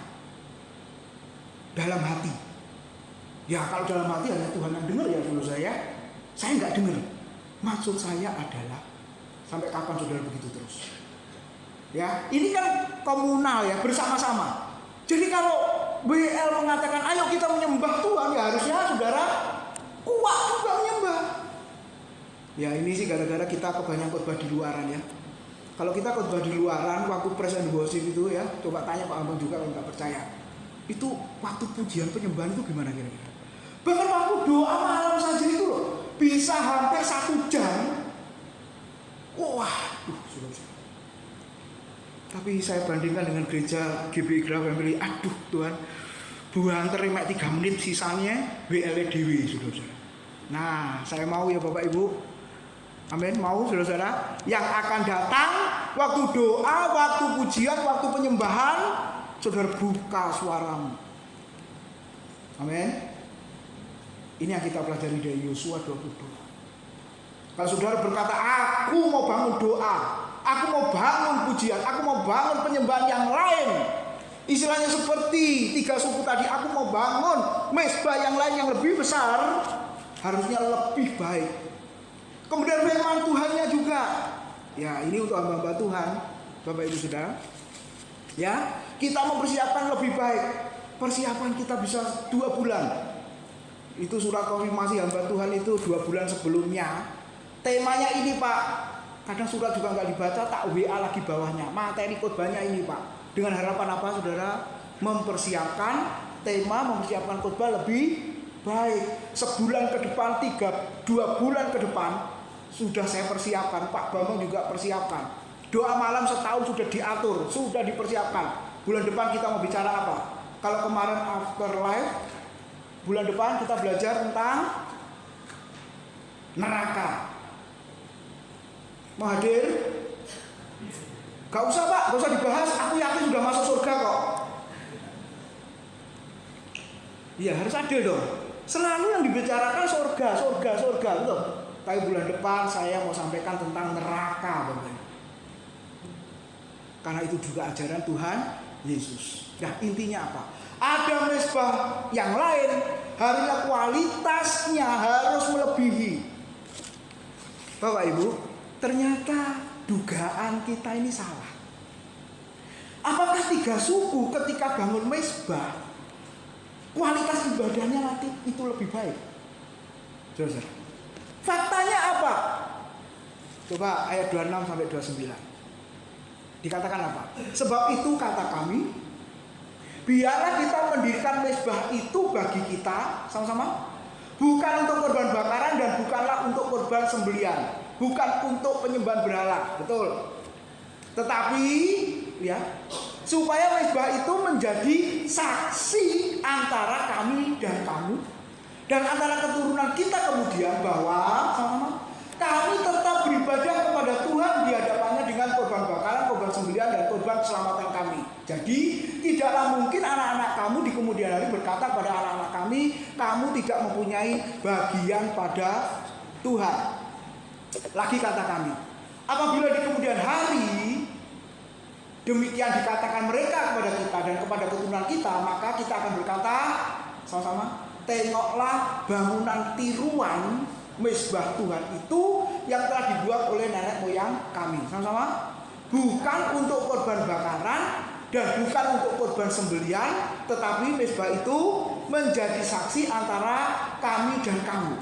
dalam hati. Ya kalau dalam hati hanya Tuhan yang dengar ya menurut saya nggak dengar. Maksud saya adalah sampai kapan saudara begitu terus? Ya ini kan komunal ya, bersama-sama. Jadi kalau WL mengatakan ayo kita menyembah Tuhan, ya harusnya saudara kuat juga menyembah. Ya ini sih gara-gara kita kebanyakan khotbah di luaran ya. Kalau kita khotbah di luaran waktu praise and worship itu ya, coba tanya Pak Abang juga kalau nggak percaya. Itu waktu pujian penyembahan itu gimana kira-kira? Bahkan waktu doa malam saja itu loh bisa hampir 1 jam. Wah, sudah. Tapi saya bandingkan dengan gereja GBI Graha Family, aduh Tuhan, buang terima 3 menit sisanya WL Dewi, saudara. Nah, saya mau ya Bapak Ibu, amin, mau saudara-saudara, yang akan datang waktu doa, waktu pujian, waktu penyembahan, saudara buka suaramu. Amin. Ini yang kita pelajari dari Yosua 22. Kalau saudara berkata, aku mau bangun doa, aku mau bangun pujian, aku mau bangun penyembahan yang lain, istilahnya seperti 3 suku tadi, aku mau bangun mezbah yang lain yang lebih besar, harusnya lebih baik. Kemudian firman Tuhannya juga. Ya ini untuk hamba-hamba Tuhan, Bapak Ibu Saudara. Ya, kita mempersiapkan lebih baik. Persiapan kita bisa 2 bulan. Itu surat konfirmasi hamba Tuhan itu 2 bulan sebelumnya. Temanya ini Pak. Kadang surat juga nggak dibaca, tak WA lagi bawahnya. Materi khotbahnya ini Pak. Dengan harapan apa saudara? Mempersiapkan tema, mempersiapkan khotbah lebih baik. Sebulan ke depan, 2 bulan ke depan sudah saya persiapkan. Pak Bambang juga persiapkan. Doa malam setahun sudah diatur, sudah dipersiapkan. Bulan depan kita mau bicara apa? Kalau kemarin afterlife, bulan depan kita belajar tentang neraka. Mau hadir? Gak usah Pak, gak usah dibahas. Aku yakin sudah masuk surga kok. Iya harus adil dong. Selalu yang dibicarakan surga, betul. Tapi bulan depan saya mau sampaikan tentang neraka, Bapak. Karena itu juga ajaran Tuhan Yesus. Nah intinya apa? Ada mezbah yang lain, harusnya kualitasnya harus melebihi. Bapak Ibu, ternyata dugaan kita ini salah. Apakah 3 suku ketika bangun mezbah kualitas ibadahnya nanti itu lebih baik? Saudara, faktanya apa? Coba ayat 26 sampai 29. Dikatakan apa? Sebab itu kata kami, biarlah kita mendirikan mezbah itu bagi kita sama-sama, bukan untuk korban bakaran dan bukanlah untuk korban sembelian, bukan untuk penyembahan berhala, betul. Tetapi lihat, supaya mezbah itu menjadi saksi antara kami dan kamu dan antara keturunan kita kemudian, bahwa sama-sama kami tetap beribadah kepada Tuhan di hadapannya dengan korban bakaran, korban sembelihan dan korban keselamatan kami. Jadi tidaklah mungkin anak-anak kamu di kemudian hari berkata pada anak-anak kami, kamu tidak mempunyai bagian pada Tuhan. Lagi kata kami, apabila di kemudian hari demikian dikatakan mereka kepada kita dan kepada keturunan kita, maka kita akan berkata sama-sama, tengoklah bangunan tiruan mezbah Tuhan itu yang telah dibuat oleh nenek moyang kami. Sama-sama, bukan untuk korban bakaran dan bukan untuk korban sembelian, tetapi mezbah itu menjadi saksi antara kami dan kamu.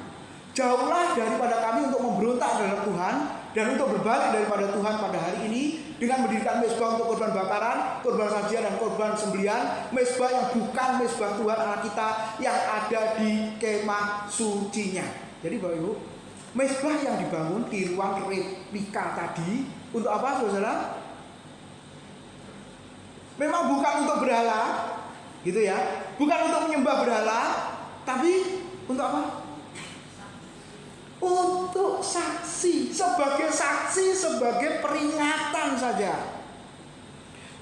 Jauhlah daripada kami untuk memberontak terhadap Tuhan dan untuk berbalik daripada Tuhan pada hari ini dengan mendirikan mezbah untuk korban bakaran, korban sajian dan korban sembelian, mezbah yang bukan mezbah Tuhan Allah kita yang ada di kemah sucinya. Jadi Bapak Ibu, Mezbah yang dibangun di ruang replika tadi untuk apa, saudara? Memang bukan untuk berhala, gitu ya, bukan untuk menyembah berhala, tapi untuk apa? Untuk saksi, sebagai peringatan saja.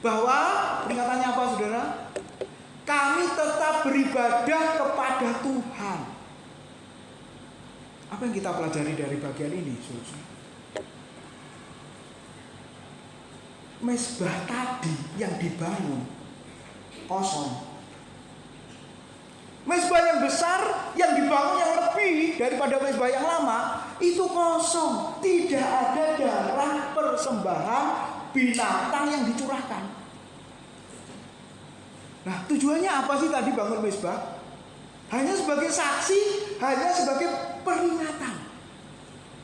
Bahwa peringatannya apa, saudara? Kami tetap beribadah kepada Tuhan. Apa yang kita pelajari dari bagian ini, saudara? Mezbah tadi yang dibangun kosong. Mezbah yang besar yang dibangun yang lebih daripada mezbah yang lama itu kosong. Tidak ada darah persembahan binatang yang dicurahkan. Nah, tujuannya apa sih tadi bangun mezbah? Hanya sebagai saksi, hanya sebagai peringatan.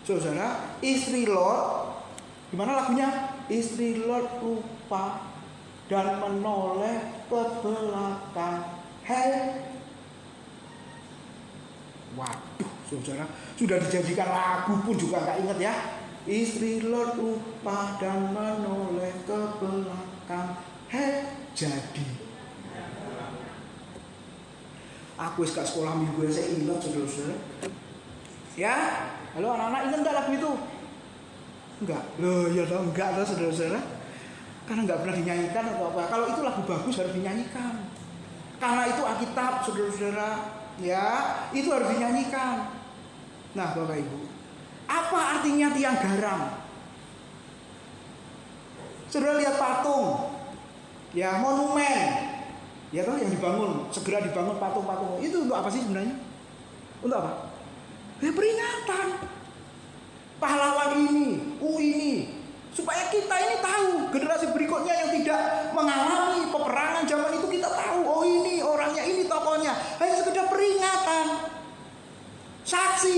Saudara, istri Lot, gimana lagunya? Istri Lot lupa dan menoleh ke belakang. Hei, waduh, saudara, sudah dijanjikan lagu pun juga nggak ingat ya. Istri Lot lupa dan menoleh ke belakang. Hei, jadi. Aku gak sekolah minggu saya ingat, saudara-saudara. Ya, halo anak-anak, ingat nggak lagu itu? Enggak, loh ya tau enggak loh, saudara-saudara. Karena nggak pernah dinyanyikan atau apa. Kalau itu lagu bagus harus dinyanyikan. Karena itu Alkitab, saudara-saudara. Ya, itu harus dinyanyikan. Nah, Bapak Ibu, apa artinya tiang garam? Saudara lihat patung, ya monumen, ya toh yang dibangun, segera dibangun patung-patung. Itu untuk apa sih sebenarnya? Untuk apa? Ya peringatan. Pahlawan ini, supaya kita ini tahu, generasi berikutnya yang tidak mengalami peperangan zaman itu kita tahu, oh ini orangnya, ini tokohnya. Hanya sekedar peringatan, saksi.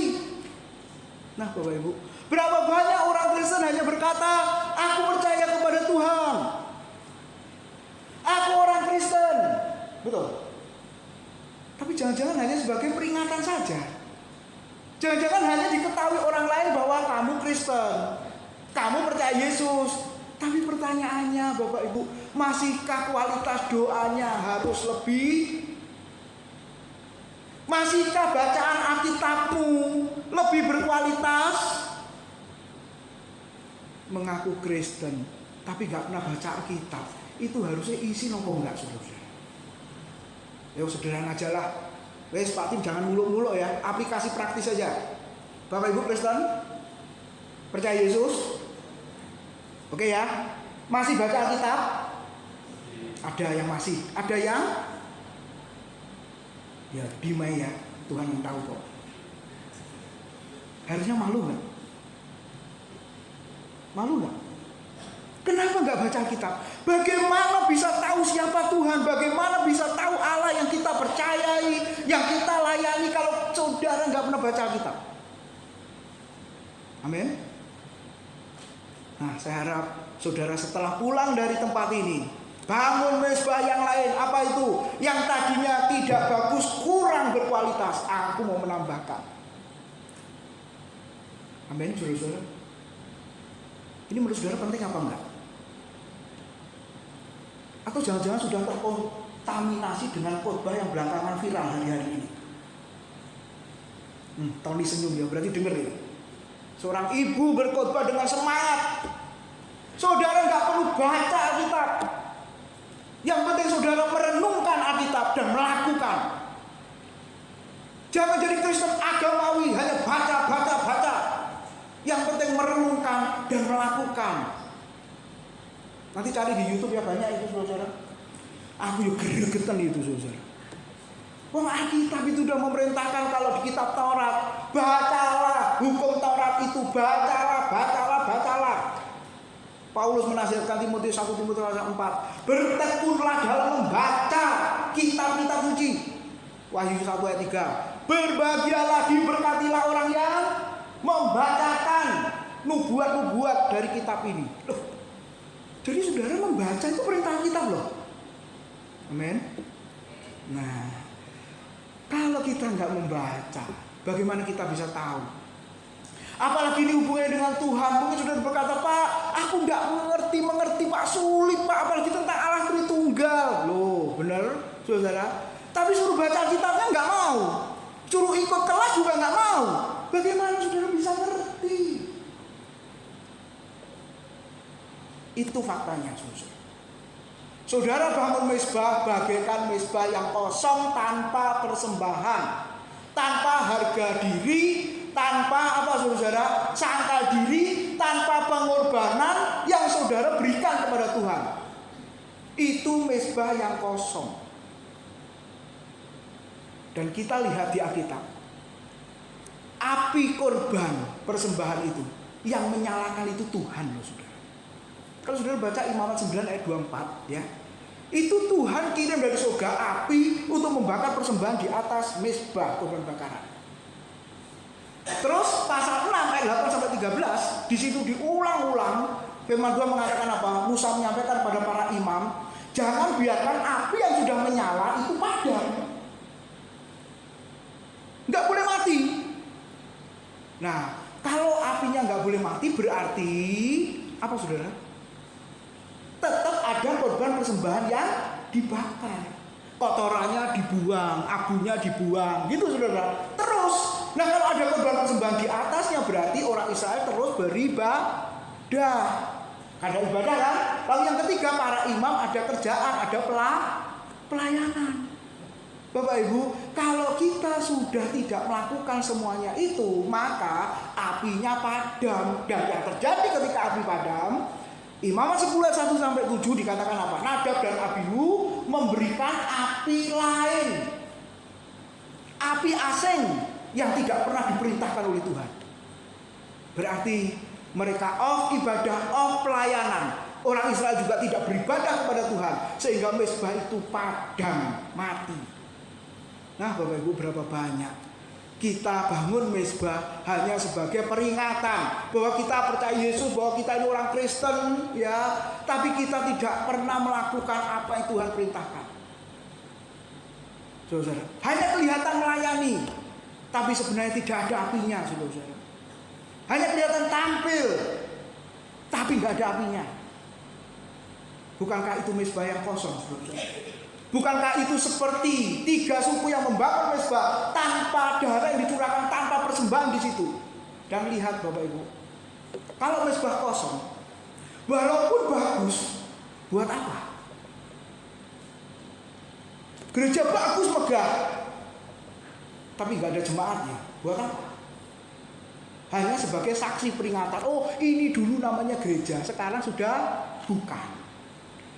Nah, Bapak Ibu, berapa banyak orang Kristen hanya berkata, aku percaya kepada Tuhan, aku orang Kristen, betul. Tapi jangan-jangan hanya sebagai peringatan saja. Jangan-jangan hanya diketahui orang lain bahwa kamu Kristen, kamu percaya Yesus. Tapi pertanyaannya, Bapak Ibu, masihkah kualitas doanya harus lebih? Masihkah bacaan Alkitabmu lebih berkualitas? Mengaku Kristen, tapi gak pernah baca Alkitab, itu harusnya isi nopo enggak, saudara? Ya sederhana aja lah. Wes Pak Tim jangan muluk-muluk ya, aplikasi praktis saja. Bapak Ibu Kristen, percaya Yesus? Oke ya. Masih baca Alkitab? Ada yang masih, ada yang ya dimai ya, Tuhan yang tahu kok. Harusnya malu nggak? Malu nggak? Kenapa nggak baca Alkitab? Bagaimana bisa tahu siapa Tuhan? Bagaimana bisa tahu Allah yang kita percayai, yang kita layani kalau saudara nggak pernah baca Alkitab? Amin. Nah, saya harap saudara setelah pulang dari tempat ini, bangun mezbah yang lain. Apa itu? Yang tadinya tidak bagus, kurang berkualitas, aku mau menambahkan. Amin, saudara-saudara. Ini menurut saudara penting apa enggak? Atau jangan-jangan sudah terkontaminasi dengan khotbah yang belakangan viral hari-hari ini? Tony senyum ya, berarti denger ya. Seorang ibu berkhotbah dengan semangat. Saudara nggak perlu baca Alkitab. Yang penting saudara merenungkan Alkitab dan melakukan. Jangan jadi Kristen agamawi, hanya baca. Yang penting merenungkan dan melakukan. Nanti cari di YouTube ya, banyak itu saudara. Aku juga gregetan itu saudara. Wong Alkitab itu sudah memerintahkan kalau di kitab Taurat, bacalah hukum Taurat itu, bacalah. Paulus menasihatkan Timotius 1 Timotius 4, bertekunlah dalam membaca kitab-kitab suci. Wahyu 1 ayat 3, berbahagialah, diberkatilah orang yang membacakan nubuat-nubuat dari kitab ini. Loh, jadi saudara membaca itu perintah kitab loh. Amin. Nah, kalau kita nggak membaca, bagaimana kita bisa tahu? Apalagi ini hubungannya dengan Tuhan. Mungkin saudara berkata, Pak, aku nggak mengerti Pak, sulit Pak, apalagi tentang Allah Tritunggal. Loh, bener saudara. Tapi suruh baca Alkitabnya nggak mau, suruh ikut kelas juga nggak mau. Bagaimana saudara bisa ngerti? Itu faktanya, saudara. Saudara bangun mezbah bagaikan mezbah yang kosong tanpa persembahan, tanpa harga diri, tanpa saudara, sangkal diri, tanpa pengorbanan yang saudara berikan kepada Tuhan. Itu mezbah yang kosong. Dan kita lihat di Alkitab, api korban persembahan itu yang menyalakan itu Tuhan loh saudara. Kalau saudara baca Imamat 9 ayat 24 ya, itu Tuhan kirim dari surga api untuk membakar persembahan di atas mezbah korban bakaran. Terus pasal 6 ayat 8 sampai 13 di situ diulang-ulang firman Tuhan mengatakan apa? Musa menyampaikan pada para imam, jangan biarkan api yang sudah menyala itu padam. Nggak boleh mati. Nah, kalau apinya nggak boleh mati berarti apa saudara? Tetap ada korban persembahan yang dibakar, kotorannya dibuang, abunya dibuang, gitu saudara. Terus, nah kalau ada korban persembahan di atasnya berarti orang Israel terus beribadah. Ada ibadah kan? Lalu yang ketiga, para imam ada kerjaan, ada pelayanan. Bapak Ibu, kalau kita sudah tidak melakukan semuanya itu, maka apinya padam. Dan yang terjadi ketika api padam, Imamat 10 ayat 1 sampai 7 dikatakan apa? Nadab dan Abihu memberikan api lain, api asing yang tidak pernah diperintahkan oleh Tuhan. Berarti mereka off ibadah, off pelayanan. Orang Israel juga tidak beribadah kepada Tuhan, sehingga mezbah itu padam, mati. Nah Bapak Ibu, berapa banyak kita bangun mezbah hanya sebagai peringatan bahwa kita percaya Yesus, bahwa kita ini orang Kristen ya, tapi kita tidak pernah melakukan apa yang Tuhan perintahkan. Saudara, hanya kelihatan melayani, tapi sebenarnya tidak ada apinya, saudara. Hanya kelihatan tampil, tapi nggak ada apinya. Bukankah itu mezbah yang kosong, saudara? Bukankah itu seperti 3 suku yang membangun mezbah tanpa darah yang dicurahkan, tanpa persembahan di situ? Dan lihat Bapak Ibu, kalau mezbah kosong, walaupun bagus, buat apa? Gereja bagus megah, tapi nggak ada jemaatnya, buat apa? Hanya sebagai saksi peringatan. Oh, ini dulu namanya gereja, sekarang sudah bukan.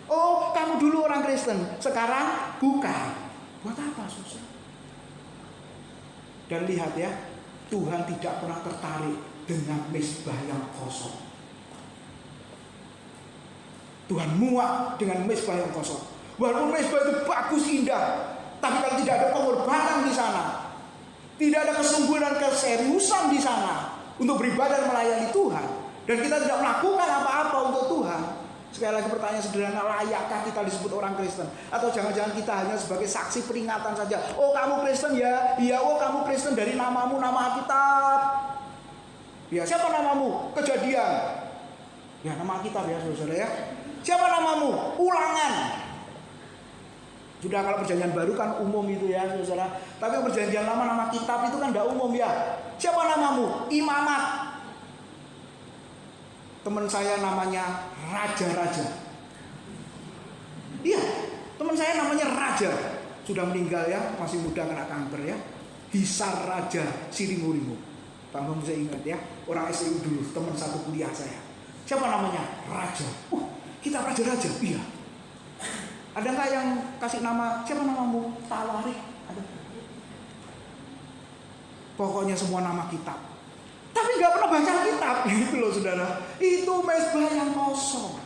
Oh, kamu dulu orang Kristen, sekarang bukan. Buat apa, susah? Dan lihat ya, Tuhan tidak pernah tertarik dengan mezbah yang kosong. Tuhan muak dengan mezbah yang kosong. Walaupun mezbah itu bagus, indah, tapi kalau tidak ada pengorbanan di sana, tidak ada kesungguhan dan keseriusan di sana untuk beribadah dan melayani Tuhan, dan kita tidak melakukan apa-apa untuk Tuhan. Sekali lagi pertanyaan sederhana, layakkah kita disebut orang Kristen? Atau jangan-jangan kita hanya sebagai saksi peringatan saja? Oh kamu Kristen ya? Iya, oh kamu Kristen dari namamu, nama Alkitab. Ya, siapa namamu? Kejadian. Ya, nama Alkitab ya saudara ya. Siapa namamu? Ulangan. Sudah, kalau perjanjian baru kan umum itu ya saudara. Tapi perjanjian lama nama kitab itu kan tidak umum ya. Siapa namamu? Imamat. Teman saya namanya Raja-Raja. Iya, teman saya namanya Raja. Sudah meninggal ya, masih muda kena kanker ya. Hisar Raja Sirimurimu. Pak Bang bisa ingat ya, orang STU dulu, teman satu kuliah saya. Siapa namanya? Raja. Kita Raja-Raja. Iya. Ada nggak yang kasih nama? Siapa namamu? Tawarik. Ada. Pokoknya semua nama kitab. Tapi nggak pernah baca kitab, gitu loh saudara. Itu mezbah yang kosong.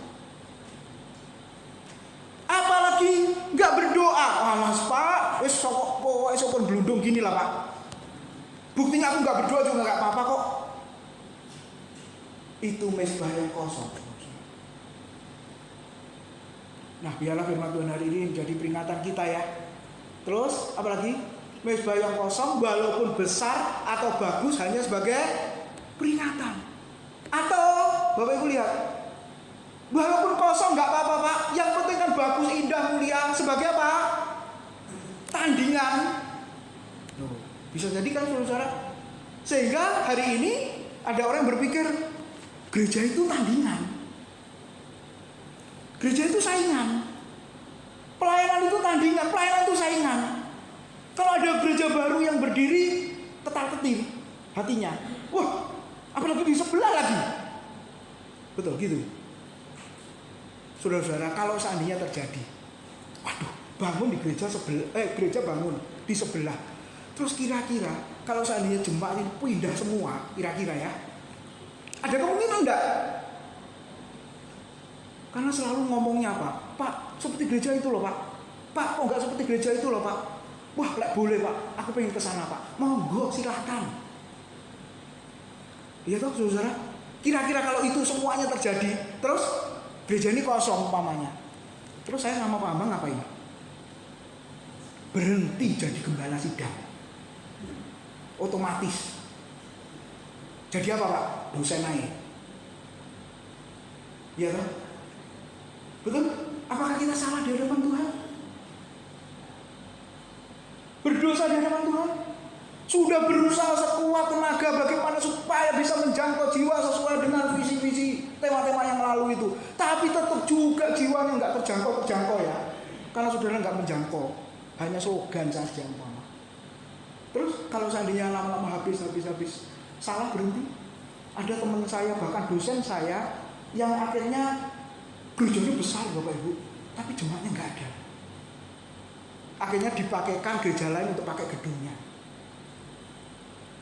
Apalagi nggak berdoa. Alas Pak, esok gelundung gini lah Pak. Buktinya aku nggak berdoa juga nggak apa-apa kok. Itu mezbah yang kosong. Nah, biarlah firman Tuhan hari ini menjadi peringatan kita ya. Terus, apalagi mezbah yang kosong walaupun besar atau bagus hanya sebagai peringatan. Atau Bapak Ibu lihat, walaupun kosong nggak apa-apa Pak, yang penting kan bagus, indah, mulia. Sebagai apa? Tandingan. Bisa jadi kan saudara. Sehingga hari ini ada orang yang berpikir gereja itu tandingan, gereja itu saingan, pelayanan itu tandingan, pelayanan itu saingan. Kalau ada gereja baru yang berdiri ketar-ketir hatinya, wah apalagi di sebelah lagi, betul gitu. Saudara-saudara, kalau seandainya terjadi, waduh, bangun di gereja sebelah, gereja bangun di sebelah, terus kira-kira kalau seandainya jemaat ini pindah semua, kira-kira ya, ada kemungkinan enggak? Karena selalu ngomongnya apa? Pak, seperti gereja itu loh Pak. Pak, kok enggak seperti gereja itu loh Pak? Wah, boleh Pak, aku pengen ke sana Pak. Monggo, silahkan. Iya toh saudara? Kira-kira kalau itu semuanya terjadi, terus gereja ini kosong umpamanya, terus saya sama Pak Bambang ngapain? Berhenti jadi gembala sidang. Otomatis. Jadi apa Pak? Dosa naik. Iya toh? Betul? Apakah kita salah di hadapan Tuhan? Berdosa di hadapan Tuhan? Sudah berusaha sekuat tenaga bagaimana supaya bisa menjangkau jiwa sesuai dengan visi-visi tema-tema yang lalu itu. Tapi tetap juga jiwanya nggak terjangkau ya. Karena saudara nggak menjangkau, hanya slogan saja umpama. Terus kalau seandainya lama-lama habis, salah berhenti. Ada teman saya, bahkan dosen saya, yang akhirnya gerejanya besar Bapak Ibu, tapi jemaatnya nggak ada. Akhirnya dipakaikan gereja lain untuk pakai gedungnya.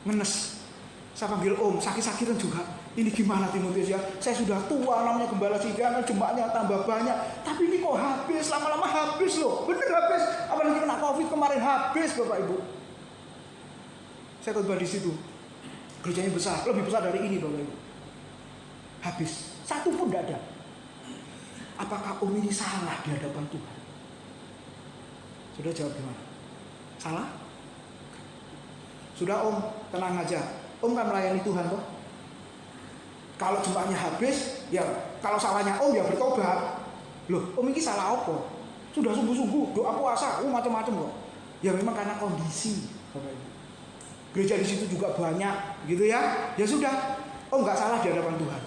Ngenes. Saya panggil Om, sakit-sakitan juga. Ini gimana Timotius ya? Saya sudah tua, namanya gembala sidang, jemaatnya tambah banyak. Tapi ini kok habis, lama-lama habis loh. Bener habis. Apalagi kena COVID kemarin habis Bapak Ibu. Saya khotbah di situ. Gerejanya besar, lebih besar dari ini Bapak Ibu. Habis, satu pun tidak ada. Apakah Om ini salah di hadapan Tuhan? Sudah jawab gimana? Salah? Sudah Om, tenang aja. Om kan melayani Tuhan toh. Kalau jemaatnya habis, ya kalau salahnya Om ya bertobat. Loh, Om ini salah apa? Sudah sungguh-sungguh doa puasa, macam-macam kok. Ya memang karena kondisi Bapak Ibu. Gereja di situ juga banyak, gitu ya. Ya sudah, Om nggak salah di hadapan Tuhan.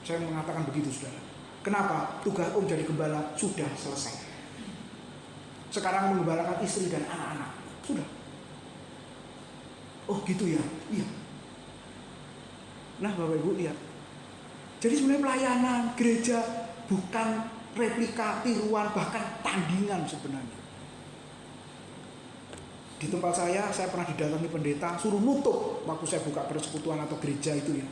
Saya mengatakan begitu, saudara. Kenapa? Tugas Om jadi gembala sudah selesai. Sekarang menggembalakan istri dan anak-anak, sudah. Oh gitu ya, iya. Nah Bapak Ibu lihat. Jadi sebenarnya pelayanan gereja bukan replika, tiruan, bahkan tandingan sebenarnya. Di tempat saya pernah didatangi pendeta, suruh nutup waktu saya buka persekutuan atau gereja itu ya.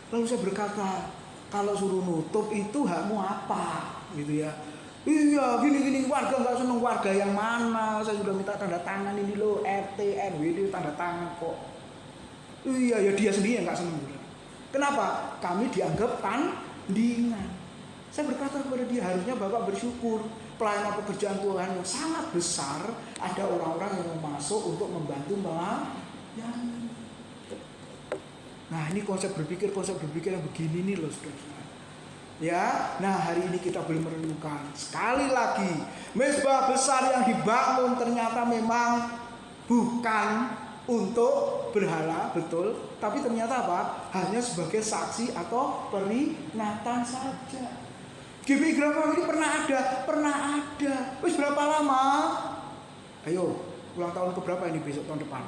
Lalu saya berkata, kalau suruh nutup itu hakmu apa? Gitu ya. Iya, gini warga nggak seneng, warga yang mana? Saya sudah minta tanda tangan ini loh, RT, RW itu tanda tangan kok. Iya, ya dia sendiri yang nggak seneng. Kenapa? Kami dianggap tandingan. Saya berkata kepada dia, harusnya Bapak bersyukur. Pelayanan pekerjaan Tuhan yang sangat besar, ada orang-orang yang mau masuk untuk membantu melayani. Nah ini konsep berpikir yang begini nih loh saudara. Ya, nah hari ini kita boleh merenungkan sekali lagi, mezbah besar yang dibangun ternyata memang bukan untuk berhala, betul, tapi ternyata apa? Hanya sebagai saksi atau peringatan saja. GBI Grafam ini pernah ada. Wis berapa lama? Ayo, ulang tahun keberapa ini besok tahun depan?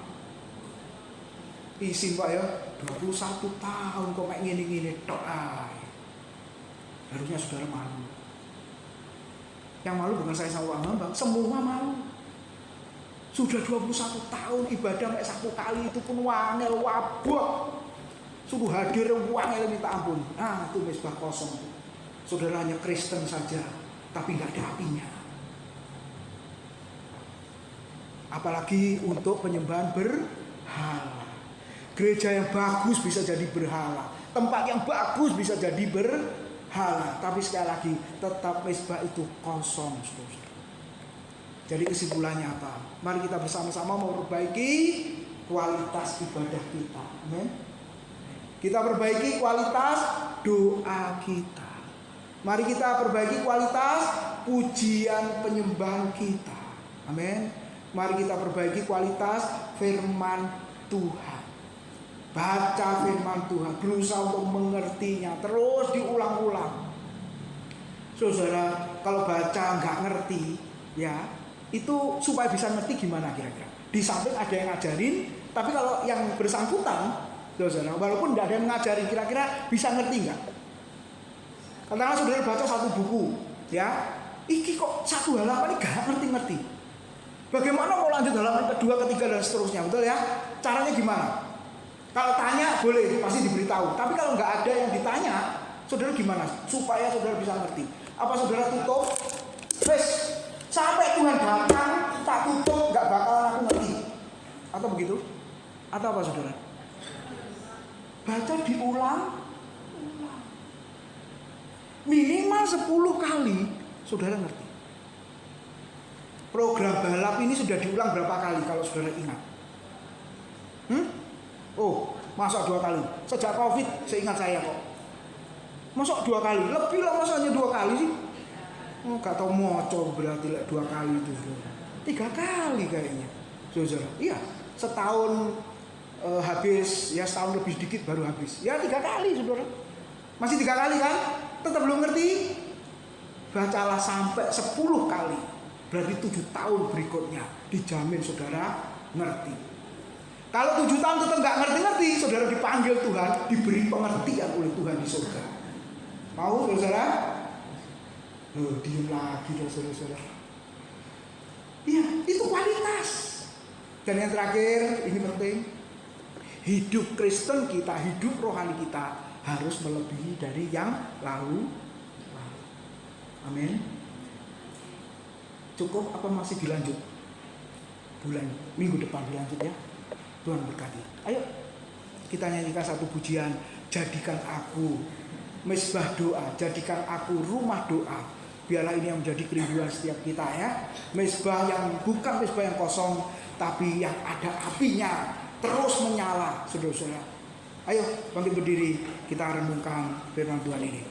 Izin Pak ya, 21 tahun kok kayak gini-gini tok ay. Harusnya saudara malu. Yang malu bukan saya sama Pak Bambang, semua malu. Sudah 21 tahun ibadah kayak satu kali itu pun wangel wabok. Suruh hadir wangel minta ampun. Nah, itu mezbah kosong itu. Saudara hanya Kristen saja, tapi nggak ada apinya. Apalagi untuk penyembahan berhala. Gereja yang bagus bisa jadi berhala, tempat yang bagus bisa jadi berhala. Tapi sekali lagi, tetap mezbah itu kosong, saudara. Jadi kesimpulannya apa? Mari kita bersama-sama memperbaiki kualitas ibadah kita. Amin. Kita perbaiki kualitas doa kita. Mari kita perbaiki kualitas pujian penyembahan kita. Amin. Mari kita perbaiki kualitas firman Tuhan. Baca firman Tuhan, berusaha untuk mengertinya, terus diulang-ulang. Saudara, kalau baca nggak ngerti, ya itu supaya bisa ngerti gimana kira-kira? Di samping ada yang ngajarin, tapi kalau yang bersangkutan, saudara, walaupun tidak ada yang ngajarin, kira-kira bisa ngerti nggak? Katakanlah saudara baca satu buku, ya, iki kok satu halaman ini gak ngerti-ngerti. Bagaimana mau lanjut halaman kedua, ketiga dan seterusnya, betul ya? Caranya gimana? Kalau tanya boleh, pasti diberitahu. Tapi kalau nggak ada yang ditanya, saudara gimana? Supaya saudara bisa ngerti. Apa saudara tutup? Wes, sampai Tuhan datang, tak tutup, nggak bakalan aku ngerti. Atau begitu? Atau apa saudara? Baca diulang. Minimal 10 kali saudara ngerti. Program balap ini sudah diulang berapa kali kalau saudara ingat? Oh, masa 2 kali? Sejak COVID seingat saya kok. Masa 2 kali? Lebih lah masa hanya 2 kali sih. Oh, gak tau moco berarti 2 kali itu. 3 kali kayaknya. Saudara, iya, setahun habis, ya setahun lebih sedikit baru habis. Ya 3 kali saudara. Masih 3 kali kan? Tetap belum ngerti? Bacalah sampai 10 kali. Berarti 7 tahun berikutnya dijamin saudara ngerti. Kalau 7 tahun tetap nggak ngerti-ngerti, saudara dipanggil Tuhan, diberi pengertian oleh Tuhan di surga. Mau saudara? Diem lagi dong saudara. Iya, itu kualitas. Dan yang terakhir, ini penting. Hidup Kristen kita, hidup rohani kita harus melebihi dari yang lalu. Amin. Cukup apa masih dilanjut? Minggu depan dilanjut ya. Tuhan berkati. Ayo kita nyanyikan satu pujian. Jadikan aku mezbah doa, jadikan aku rumah doa. Biarlah ini yang menjadi kerinduan setiap kita ya. Mezbah yang bukan mezbah yang kosong, tapi yang ada apinya terus menyala, saudara-saudara. Ayo bangkit berdiri, kita renungkan firman Tuhan ini.